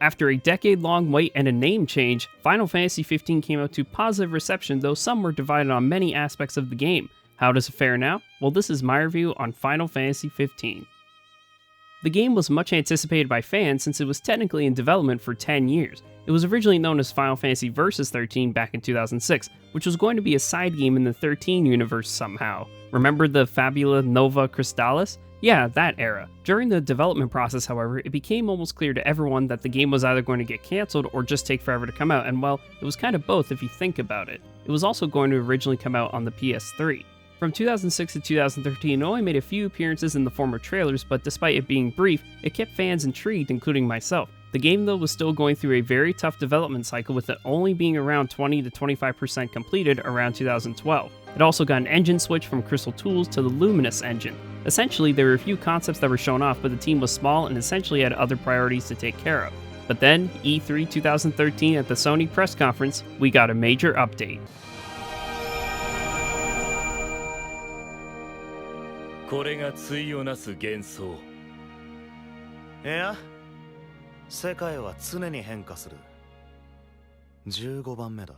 After a decade-long wait and a name change, Final Fantasy XV came out to positive reception, though some were divided on many aspects of the game. How does it fare now? Well, this is my review on Final Fantasy XV. The game was much anticipated by fans since it was technically in development for 10 years. It was originally known as Final Fantasy Versus 13 back in 2006, which was going to be a side game in the 13 universe somehow. Remember the Fabula Nova Crystallis? Yeah, that era. During the development process, however, it became almost clear to everyone that the game was either going to get cancelled or just take forever to come out, and well, it was kind of both if you think about it. It was also going to originally come out on the PS3. From 2006 to 2013, it only made a few appearances in the form of trailers, but despite it being brief, it kept fans intrigued, including myself. The game, though, was still going through a very tough development cycle, with it only being around 20 to 25% completed around 2012. It also got an engine switch from Crystal Tools to the Luminous engine. Essentially, there were a few concepts that were shown off, but the team was small and essentially had other priorities to take care of. But then, E3 2013 at the Sony press conference, we got a major update. これが対をなす幻想。いや、世界は常に変化する。15番目だ。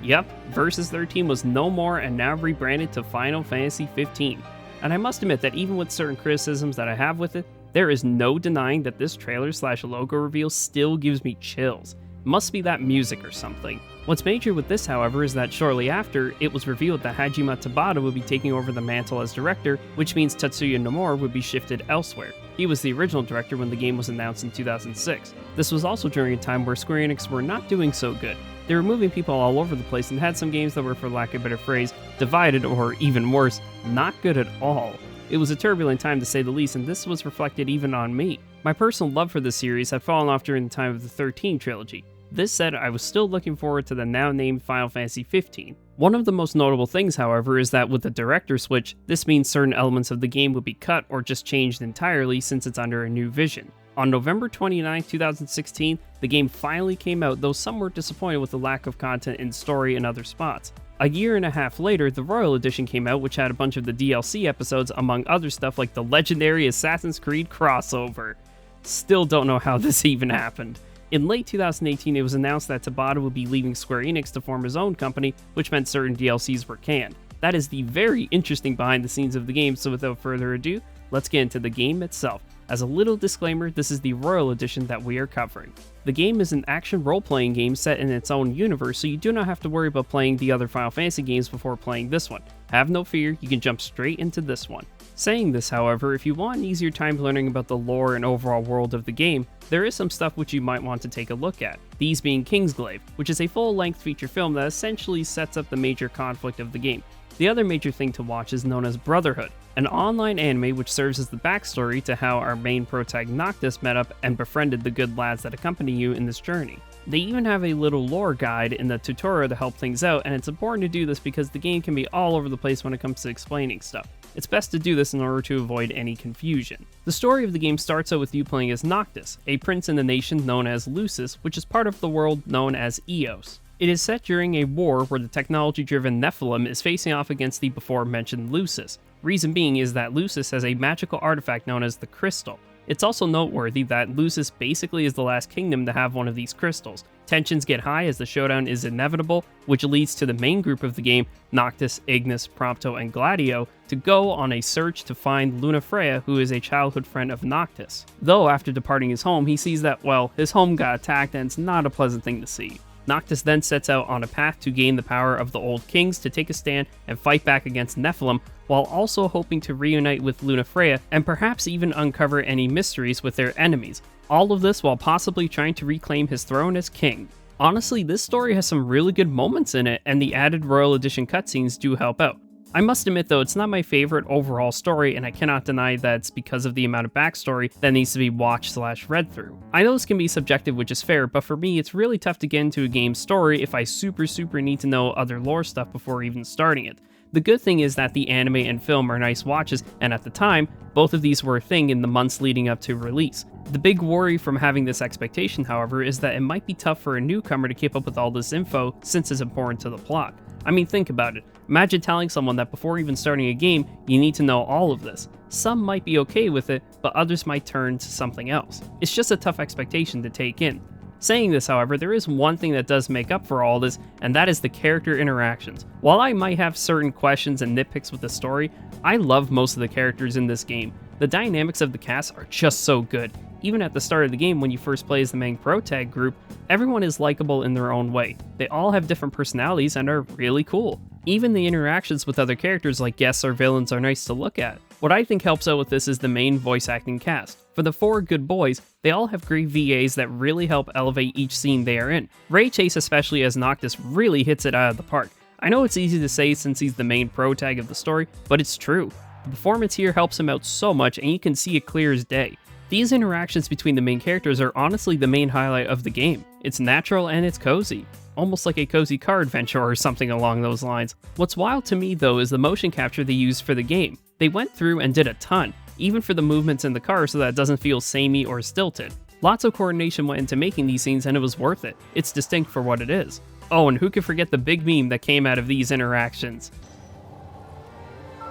Yep, Versus 13 was no more and now rebranded to Final Fantasy XV. And I must admit that even with certain criticisms that I have with it, there is no denying that this trailer/logo reveal still gives me chills. Must be that music or something. What's major with this, however, is that shortly after, it was revealed that Hajime Tabata would be taking over the mantle as director, which means Tatsuya Nomura would be shifted elsewhere. He was the original director when the game was announced in 2006. This was also during a time where Square Enix were not doing so good. They were moving people all over the place and had some games that were, for lack of a better phrase, divided or, even worse, not good at all. It was a turbulent time to say the least, and this was reflected even on me. My personal love for this series had fallen off during the time of the 13 trilogy. This said, I was still looking forward to the now named Final Fantasy XV. One of the most notable things, however, is that with the director switch, this means certain elements of the game would be cut or just changed entirely since it's under a new vision. On November 29, 2016, the game finally came out, though some were disappointed with the lack of content in story and other spots. A year and a half later, the Royal Edition came out, which had a bunch of the DLC episodes, among other stuff like the legendary Assassin's Creed crossover. Still don't know how this even happened. In late 2018, it was announced that Tabata would be leaving Square Enix to form his own company, which meant certain DLCs were canned. That is the very interesting behind the scenes of the game, so without further ado, let's get into the game itself. As a little disclaimer, this is the Royal Edition that we are covering. The game is an action role-playing game set in its own universe, so you do not have to worry about playing the other Final Fantasy games before playing this one. Have no fear, you can jump straight into this one. Saying this, however, if you want an easier time learning about the lore and overall world of the game, there is some stuff which you might want to take a look at. These being Kingsglaive, which is a full-length feature film that essentially sets up the major conflict of the game. The other major thing to watch is known as Brotherhood, an online anime which serves as the backstory to how our main protagonist Noctis met up and befriended the good lads that accompany you in this journey. They even have a little lore guide in the tutorial to help things out, and it's important to do this because the game can be all over the place when it comes to explaining stuff. It's best to do this in order to avoid any confusion. The story of the game starts out with you playing as Noctis, a prince in the nation known as Lucis, which is part of the world known as Eos. It is set during a war where the technology-driven Nephilim is facing off against the before-mentioned Lucis. Reason being is that Lucis has a magical artifact known as the Crystal. It's also noteworthy that Lucis basically is the last kingdom to have one of these crystals. Tensions get high as the showdown is inevitable, which leads to the main group of the game, Noctis, Ignis, Prompto, and Gladio, to go on a search to find Lunafreya, who is a childhood friend of Noctis. Though after departing his home, he sees that, well, his home got attacked and it's not a pleasant thing to see. Noctis then sets out on a path to gain the power of the Old Kings to take a stand and fight back against Nephilim, while also hoping to reunite with Lunafreya and perhaps even uncover any mysteries with their enemies. All of this while possibly trying to reclaim his throne as king. Honestly, this story has some really good moments in it, and the added Royal Edition cutscenes do help out. I must admit though, it's not my favorite overall story, and I cannot deny that it's because of the amount of backstory that needs to be watched/read through. I know this can be subjective, which is fair, but for me it's really tough to get into a game's story if I super need to know other lore stuff before even starting it. The good thing is that the anime and film are nice watches, and at the time, both of these were a thing in the months leading up to release. The big worry from having this expectation, however, is that it might be tough for a newcomer to keep up with all this info since it's important to the plot. I mean, think about it. Imagine telling someone that before even starting a game, you need to know all of this. Some might be okay with it, but others might turn to something else. It's just a tough expectation to take in. Saying this, however, there is one thing that does make up for all this, and that is the character interactions. While I might have certain questions and nitpicks with the story, I love most of the characters in this game. The dynamics of the cast are just so good. Even at the start of the game when you first play as the main protag group, everyone is likable in their own way. They all have different personalities and are really cool. Even the interactions with other characters like guests or villains are nice to look at. What I think helps out with this is the main voice acting cast. For the 4 good boys, they all have great VAs that really help elevate each scene they are in. Ray Chase, especially as Noctis, really hits it out of the park. I know it's easy to say since he's the main protag of the story, but it's true. The performance here helps him out so much and you can see it clear as day. These interactions between the main characters are honestly the main highlight of the game. It's natural and it's cozy. Almost like a cozy car adventure or something along those lines. What's wild to me though is the motion capture they used for the game. They went through and did a ton, even for the movements in the car so that it doesn't feel samey or stilted. Lots of coordination went into making these scenes and it was worth it. It's distinct for what it is. Oh, and who could forget the big meme that came out of these interactions?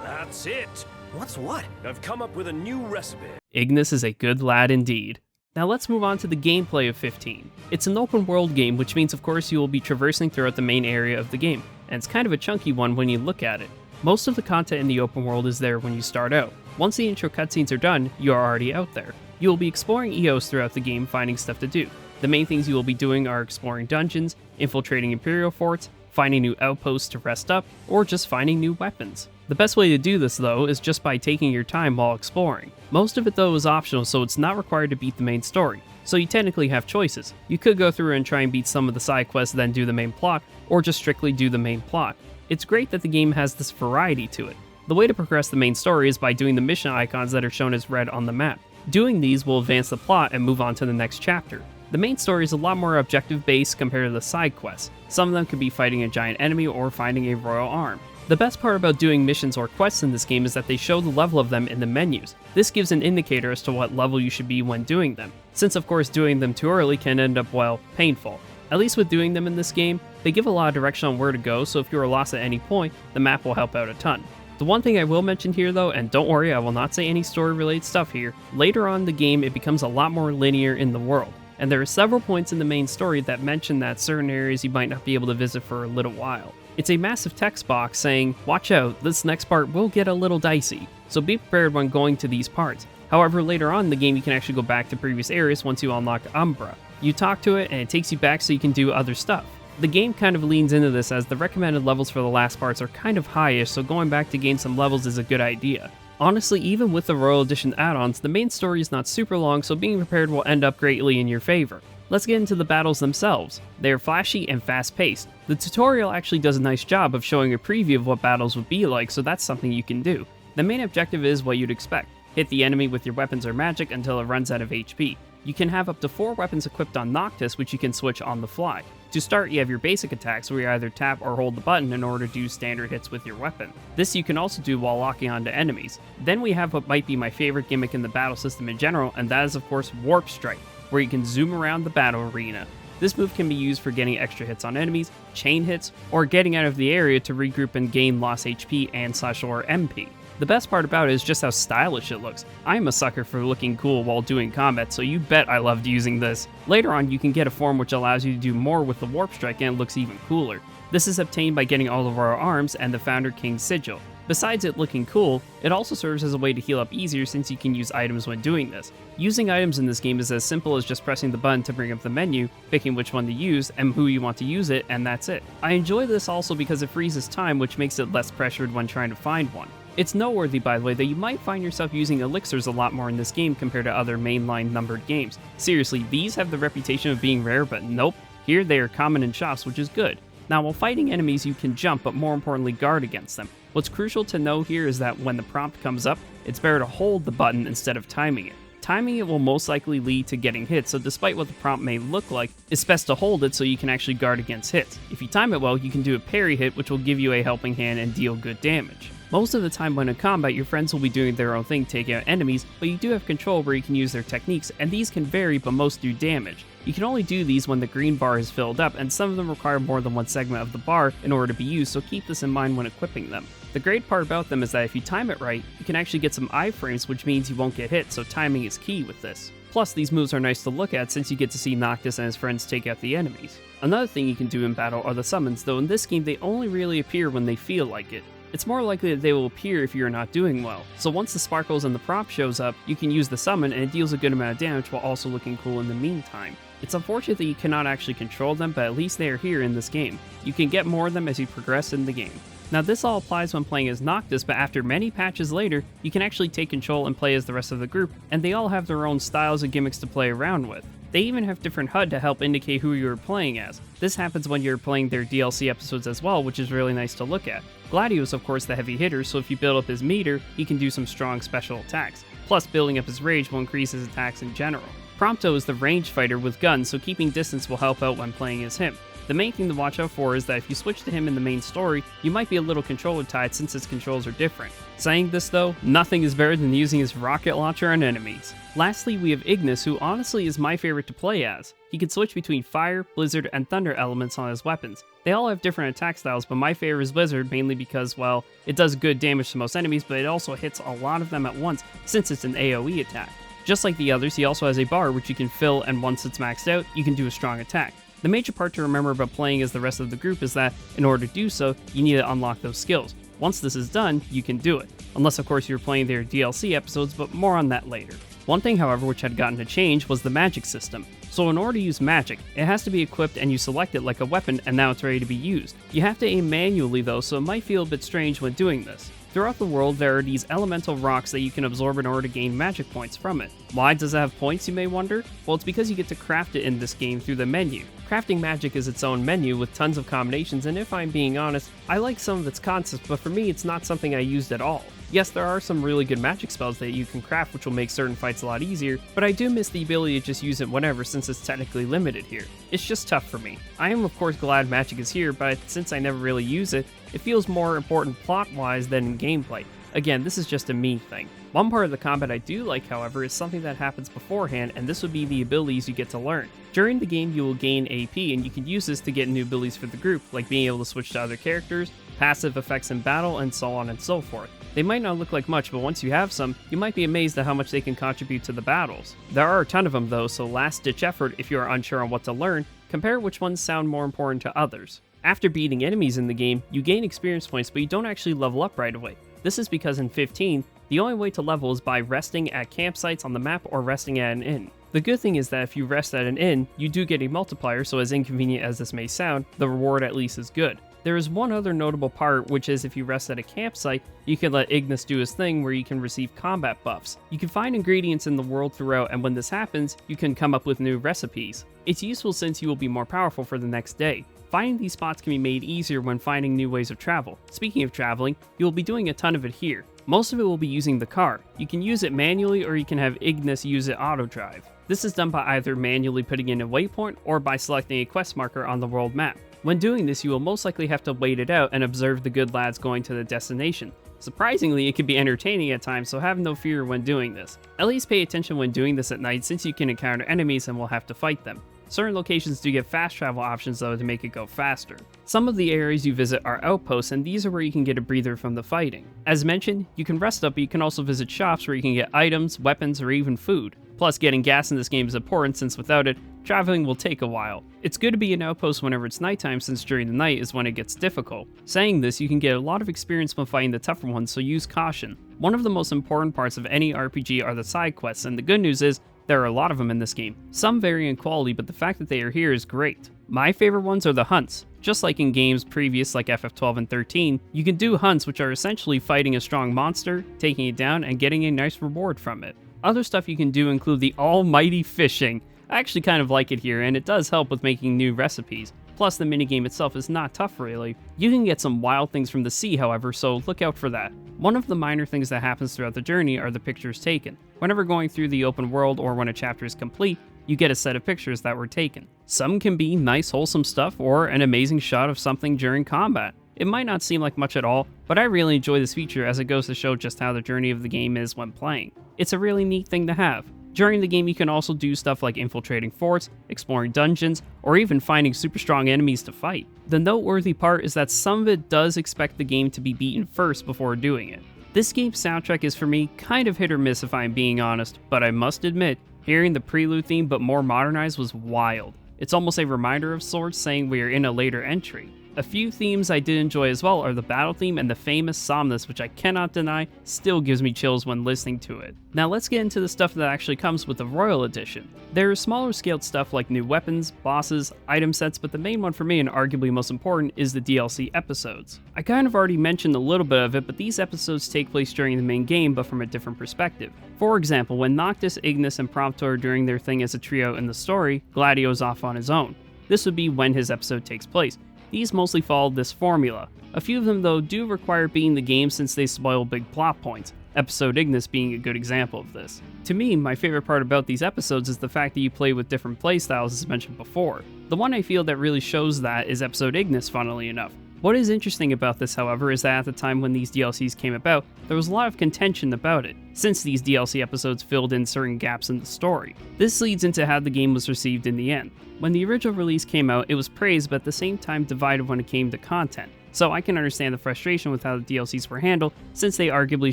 That's it. What's what? I've come up with a new recipe. Ignis is a good lad indeed. Now let's move on to the gameplay of 15. It's an open world game, which means of course you will be traversing throughout the main area of the game, and it's kind of a chunky one when you look at it. Most of the content in the open world is there when you start out. Once the intro cutscenes are done, you are already out there. You will be exploring EOS throughout the game, finding stuff to do. The main things you will be doing are exploring dungeons, infiltrating Imperial forts, finding new outposts to rest up, or just finding new weapons. The best way to do this though is just by taking your time while exploring. Most of it though is optional, so it's not required to beat the main story, so you technically have choices. You could go through and try and beat some of the side quests then do the main plot, or just strictly do the main plot. It's great that the game has this variety to it. The way to progress the main story is by doing the mission icons that are shown as red on the map. Doing these will advance the plot and move on to the next chapter. The main story is a lot more objective based compared to the side quests. Some of them could be fighting a giant enemy or finding a royal arm. The best part about doing missions or quests in this game is that they show the level of them in the menus. This gives an indicator as to what level you should be when doing them, since of course doing them too early can end up, well, painful. At least with doing them in this game, they give a lot of direction on where to go, so if you are lost at any point, the map will help out a ton. The one thing I will mention here though, and don't worry, I will not say any story related stuff here, later on in the game it becomes a lot more linear in the world, and there are several points in the main story that mention that certain areas you might not be able to visit for a little while. It's a massive text box saying, watch out, this next part will get a little dicey, so be prepared when going to these parts. However, later on in the game you can actually go back to previous areas once you unlock Umbra. You talk to it and it takes you back so you can do other stuff. The game kind of leans into this as the recommended levels for the last parts are kind of highish, so going back to gain some levels is a good idea. Honestly, even with the Royal Edition add-ons, the main story is not super long, so being prepared will end up greatly in your favor. Let's get into the battles themselves. They are flashy and fast-paced. The tutorial actually does a nice job of showing a preview of what battles would be like, so that's something you can do. The main objective is what you'd expect. Hit the enemy with your weapons or magic until it runs out of HP. You can have up to 4 weapons equipped on Noctis, which you can switch on the fly. To start, you have your basic attacks where you either tap or hold the button in order to do standard hits with your weapon. This you can also do while locking onto enemies. Then we have what might be my favorite gimmick in the battle system in general, and that is of course Warp Strike, where you can zoom around the battle arena. This move can be used for getting extra hits on enemies, chain hits, or getting out of the area to regroup and gain lost HP and/or MP. The best part about it is just how stylish it looks. I'm a sucker for looking cool while doing combat, so you bet I loved using this. Later on, you can get a form which allows you to do more with the Warp Strike and it looks even cooler. This is obtained by getting all the Royal Arms and the Founder King's Sigil. Besides it looking cool, it also serves as a way to heal up easier since you can use items when doing this. Using items in this game is as simple as just pressing the button to bring up the menu, picking which one to use, and who you want to use it, and that's it. I enjoy this also because it freezes time, which makes it less pressured when trying to find one. It's noteworthy, by the way, that you might find yourself using elixirs a lot more in this game compared to other mainline numbered games. Seriously, these have the reputation of being rare, but nope, here they are common in shops, which is good. Now, while fighting enemies, you can jump, but more importantly, guard against them. What's crucial to know here is that when the prompt comes up, it's better to hold the button instead of timing it. Timing it will most likely lead to getting hit, so despite what the prompt may look like, it's best to hold it so you can actually guard against hits. If you time it well, you can do a parry hit, which will give you a helping hand and deal good damage. Most of the time when in combat, your friends will be doing their own thing taking out enemies, but you do have control where you can use their techniques, and these can vary but most do damage. You can only do these when the green bar is filled up, and some of them require more than one segment of the bar in order to be used, so keep this in mind when equipping them. The great part about them is that if you time it right, you can actually get some iframes, which means you won't get hit, so timing is key with this. Plus, these moves are nice to look at since you get to see Noctis and his friends take out the enemies. Another thing you can do in battle are the summons, though in this game they only really appear when they feel like it. It's more likely that they will appear if you're not doing well, so once the sparkles and the prop shows up, you can use the summon and it deals a good amount of damage while also looking cool in the meantime. It's unfortunate that you cannot actually control them, but at least they are here in this game. You can get more of them as you progress in the game. Now this all applies when playing as Noctis, but after many patches later, you can actually take control and play as the rest of the group, and they all have their own styles and gimmicks to play around with. They even have different HUD to help indicate who you're playing as. This happens when you're playing their DLC episodes as well, which is really nice to look at. Gladio is of course the heavy hitter, so if you build up his meter, he can do some strong special attacks. Plus building up his rage will increase his attacks in general. Prompto is the range fighter with guns, so keeping distance will help out when playing as him. The main thing to watch out for is that if you switch to him in the main story, you might be a little controller tied since his controls are different. Saying this though, nothing is better than using his rocket launcher on enemies. Lastly, we have Ignis, who honestly is my favorite to play as. He can switch between fire, blizzard, and thunder elements on his weapons. They all have different attack styles, but my favorite is blizzard mainly because, well, it does good damage to most enemies, but it also hits a lot of them at once since it's an AoE attack. Just like the others, he also has a bar which you can fill, and once it's maxed out, you can do a strong attack. The major part to remember about playing as the rest of the group is that, in order to do so, you need to unlock those skills. Once this is done, you can do it. Unless of course you're playing their DLC episodes, but more on that later. One thing however which had gotten to change was the magic system. So in order to use magic, it has to be equipped and you select it like a weapon and now it's ready to be used. You have to aim manually though, so it might feel a bit strange when doing this. Throughout the world, there are these elemental rocks that you can absorb in order to gain magic points from it. Why does it have points, you may wonder? Well, it's because you get to craft it in this game through the menu. Crafting magic is its own menu with tons of combinations, and if I'm being honest, I like some of its concepts, but for me it's not something I used at all. Yes, there are some really good magic spells that you can craft which will make certain fights a lot easier, but I do miss the ability to just use it whenever since it's technically limited here. It's just tough for me. I am of course glad magic is here, but since I never really use it, it feels more important plot-wise than in gameplay. Again, this is just a me thing. One part of the combat I do like, however, is something that happens beforehand, and this would be the abilities you get to learn. During the game, you will gain AP, and you can use this to get new abilities for the group, like being able to switch to other characters, passive effects in battle, and so on and so forth. They might not look like much, but once you have some, you might be amazed at how much they can contribute to the battles. There are a ton of them though, so last-ditch effort if you are unsure on what to learn, compare which ones sound more important to others. After beating enemies in the game, you gain experience points, but you don't actually level up right away. This is because in 15, the only way to level is by resting at campsites on the map or resting at an inn. The good thing is that if you rest at an inn, you do get a multiplier, so as inconvenient as this may sound, the reward at least is good. There is one other notable part, which is if you rest at a campsite, you can let Ignis do his thing where you can receive combat buffs. You can find ingredients in the world throughout, and when this happens, you can come up with new recipes. It's useful since you will be more powerful for the next day. Finding these spots can be made easier when finding new ways of travel. Speaking of traveling, you will be doing a ton of it here. Most of it will be using the car. You can use it manually or you can have Ignis use it auto drive. This is done by either manually putting in a waypoint or by selecting a quest marker on the world map. When doing this, you will most likely have to wait it out and observe the good lads going to the destination. Surprisingly, it can be entertaining at times, so have no fear when doing this. At least pay attention when doing this at night since you can encounter enemies and will have to fight them. Certain locations do get fast travel options though to make it go faster. Some of the areas you visit are outposts, and these are where you can get a breather from the fighting. As mentioned, you can rest up, but you can also visit shops where you can get items, weapons, or even food. Plus, getting gas in this game is important since without it, traveling will take a while. It's good to be an outpost whenever it's nighttime since during the night is when it gets difficult. Saying this, you can get a lot of experience when fighting the tougher ones, so use caution. One of the most important parts of any RPG are the side quests, and the good news is, there are a lot of them in this game. Some vary in quality, but the fact that they are here is great. My favorite ones are the hunts. Just like in games previous like FF12 and 13, you can do hunts which are essentially fighting a strong monster, taking it down, and getting a nice reward from it. Other stuff you can do include the almighty fishing. I actually kind of like it here, and it does help with making new recipes. Plus, the minigame itself is not tough really. You can get some wild things from the sea, however, so look out for that. One of the minor things that happens throughout the journey are the pictures taken. Whenever going through the open world or when a chapter is complete, you get a set of pictures that were taken. Some can be nice wholesome stuff or an amazing shot of something during combat. It might not seem like much at all, but I really enjoy this feature as it goes to show just how the journey of the game is when playing. It's a really neat thing to have. During the game, you can also do stuff like infiltrating forts, exploring dungeons, or even finding super strong enemies to fight. The noteworthy part is that some of it does expect the game to be beaten first before doing it. This game's soundtrack is for me kind of hit or miss if I'm being honest, but I must admit, hearing the prelude theme but more modernized was wild. It's almost a reminder of sorts saying we are in a later entry. A few themes I did enjoy as well are the battle theme and the famous Somnus, which I cannot deny still gives me chills when listening to it. Now let's get into the stuff that actually comes with the Royal Edition. There is smaller scaled stuff like new weapons, bosses, item sets, but the main one for me and arguably most important is the DLC episodes. I kind of already mentioned a little bit of it, but these episodes take place during the main game but from a different perspective. For example, when Noctis, Ignis, and Promptor are doing their thing as a trio in the story, Gladio's off on his own. This would be when his episode takes place. These mostly followed this formula. A few of them though do require beating the game since they spoil big plot points, episode Ignis being a good example of this. To me, my favorite part about these episodes is the fact that you play with different playstyles as mentioned before. The one I feel that really shows that is episode Ignis, funnily enough. What is interesting about this, however, is that at the time when these DLCs came about, there was a lot of contention about it, since these DLC episodes filled in certain gaps in the story. This leads into how the game was received in the end. When the original release came out, it was praised but at the same time divided when it came to content, so I can understand the frustration with how the DLCs were handled since they arguably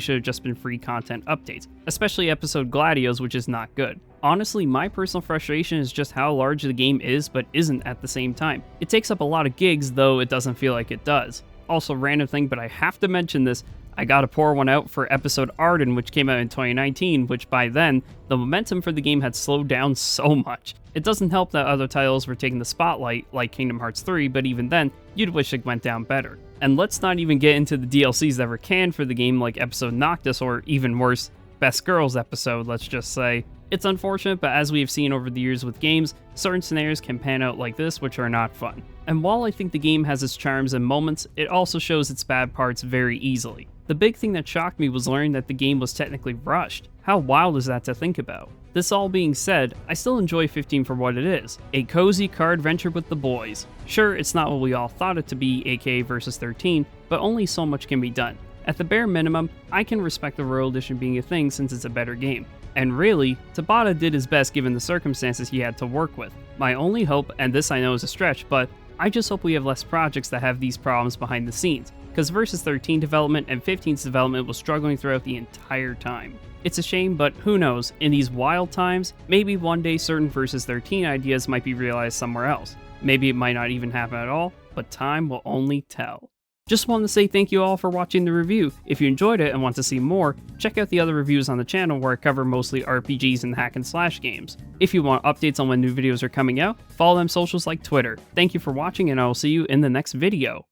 should have just been free content updates, especially episode Gladio's, which is not good. Honestly, my personal frustration is just how large the game is but isn't at the same time. It takes up a lot of gigs, though it doesn't feel like it does. Also, random thing, but I have to mention this, I gotta pour one out for episode Addons, which came out in 2019, which by then, the momentum for the game had slowed down so much. It doesn't help that other titles were taking the spotlight, like Kingdom Hearts 3, but even then, you'd wish it went down better. And let's not even get into the DLCs that were canned for the game like episode Noctis, or even worse, Best Girls episode, let's just say. It's unfortunate, but as we have seen over the years with games, certain scenarios can pan out like this, which are not fun. And while I think the game has its charms and moments, it also shows its bad parts very easily. The big thing that shocked me was learning that the game was technically rushed. How wild is that to think about? This all being said, I still enjoy 15 for what it is, a cozy car adventure with the boys. Sure, it's not what we all thought it to be, aka Versus 13, but only so much can be done. At the bare minimum, I can respect the Royal Edition being a thing since it's a better game. And really, Tabata did his best given the circumstances he had to work with. My only hope, and this I know is a stretch, but I just hope we have less projects that have these problems behind the scenes, because Versus 13 development and 15's development was struggling throughout the entire time. It's a shame, but who knows, in these wild times, maybe one day certain Versus 13 ideas might be realized somewhere else. Maybe it might not even happen at all, but time will only tell. Just wanted to say thank you all for watching the review. If you enjoyed it and want to see more, check out the other reviews on the channel where I cover mostly RPGs and hack and slash games. If you want updates on when new videos are coming out, follow them socials like Twitter. Thank you for watching and I will see you in the next video.